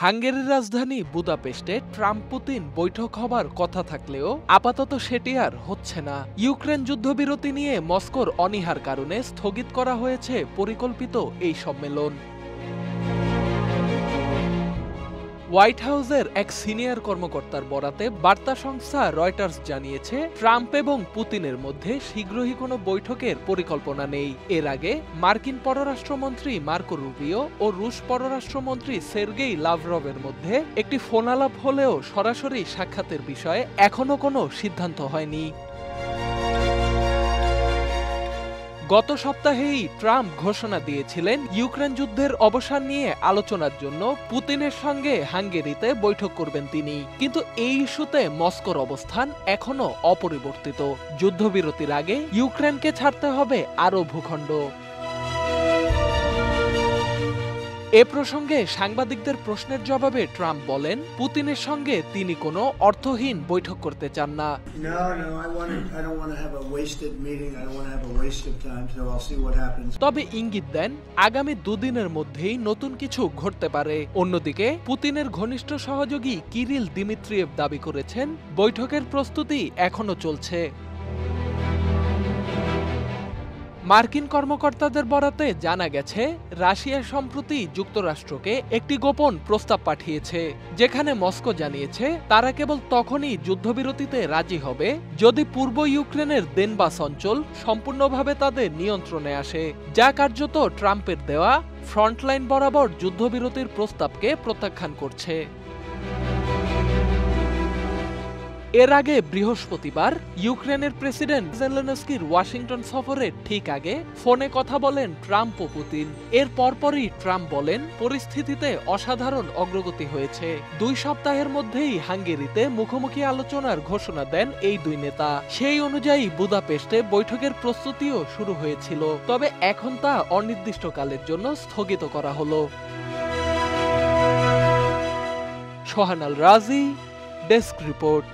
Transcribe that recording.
হাঙ্গেরির রাজধানী বুদাপেস্টে Trump Putin বৈঠক হবার কথা থাকলেও আপাতত সেটি আর হচ্ছে না। ইউক্রেন যুদ্ধবিরতি নিয়ে মস্কোর অনীহার কারণে স্থগিত করা হয়েছে পরিকল্পিত এই সম্মেলন। হোয়াইট হাউসের এক সিনিয়র কর্মকর্তার বরাতে বার্তা সংস্থা রয়টার্স জানিয়েছে, ট্রাম্প এবং পুতিনের মধ্যে শীঘ্রই কোনো বৈঠকের পরিকল্পনা নেই। এর আগে মার্কিন পররাষ্ট্রমন্ত্রী মার্কো রুবিও ও রুশ পররাষ্ট্রমন্ত্রী সের্গেই লাভরভের মধ্যে একটি ফোনালাপ হলেও সরাসরি সাক্ষাতের বিষয়ে এখনো কোনো সিদ্ধান্ত হয়নি। গত সপ্তাহেই ট্রাম্প ঘোষণা দিয়েছিলেন ইউক্রেন যুদ্ধের অবসান নিয়ে আলোচনার জন্য পুতিনের সঙ্গে হাঙ্গেরিতে বৈঠক করবেন তিনি। কিন্তু এই ইস্যুতে মস্কোর অবস্থান এখনো অপরিবর্তিত। যুদ্ধবিরতির আগে ইউক্রেনকে ছাড়তে হবে আরও ভূখণ্ড। এ প্রসঙ্গে সাংবাদিকদের প্রশ্নের জবাবে ট্রাম্প বলেন, পুতিনের সঙ্গে তিনি কোনো অর্থহীন বৈঠক করতে চান না। তবে ইঙ্গিত দেন আগামী দুদিনের মধ্যেই নতুন কিছু ঘটতে পারে। অন্যদিকে পুতিনের ঘনিষ্ঠ সহযোগী কিরিল দিমিত্রিয়েভ দাবি করেছেন, বৈঠকের প্রস্তুতি এখনো চলছে। মার্কিন কর্মকর্তাদের বরাতে জানা গেছে, রাশিয়া সম্প্রতি যুক্তরাষ্ট্রকে একটি গোপন প্রস্তাব পাঠিয়েছে, যেখানে মস্কো জানিয়েছে তারা কেবল তখনই যুদ্ধবিরতিতে রাজি হবে যদি পূর্ব ইউক্রেনের দেনবাস অঞ্চল সম্পূর্ণভাবে তাদের নিয়ন্ত্রণে আসে, যা কার্যত ট্রাম্পের দেওয়া ফ্রন্টলাইন বরাবর যুদ্ধবিরতির প্রস্তাবকে প্রত্যাখ্যান করছে। এর আগে বৃহস্পতিবার ইউক্রেনের প্রেসিডেন্ট জেলেনস্কির ওয়াশিংটন সফরের ঠিক আগে ফোনে কথা বলেন ট্রাম্প ও পুতিন। এর পরপরই ট্রাম্প বলেন, পরিস্থিতিতে অসাধারণ অগ্রগতি হয়েছে। 2 সপ্তাহের মধ্যেই হাঙ্গেরিতে মুখোমুখি আলোচনার ঘোষণা দেন এই দুই নেতা। সেই অনুযায়ী বুদাপেস্টে বৈঠকের প্রস্তুতিও শুরু হয়েছিল, তবে এখন তা অনির্দিষ্টকালের জন্য স্থগিত করা হলো। সোহান আল রাজি, ডেস্ক রিপোর্ট।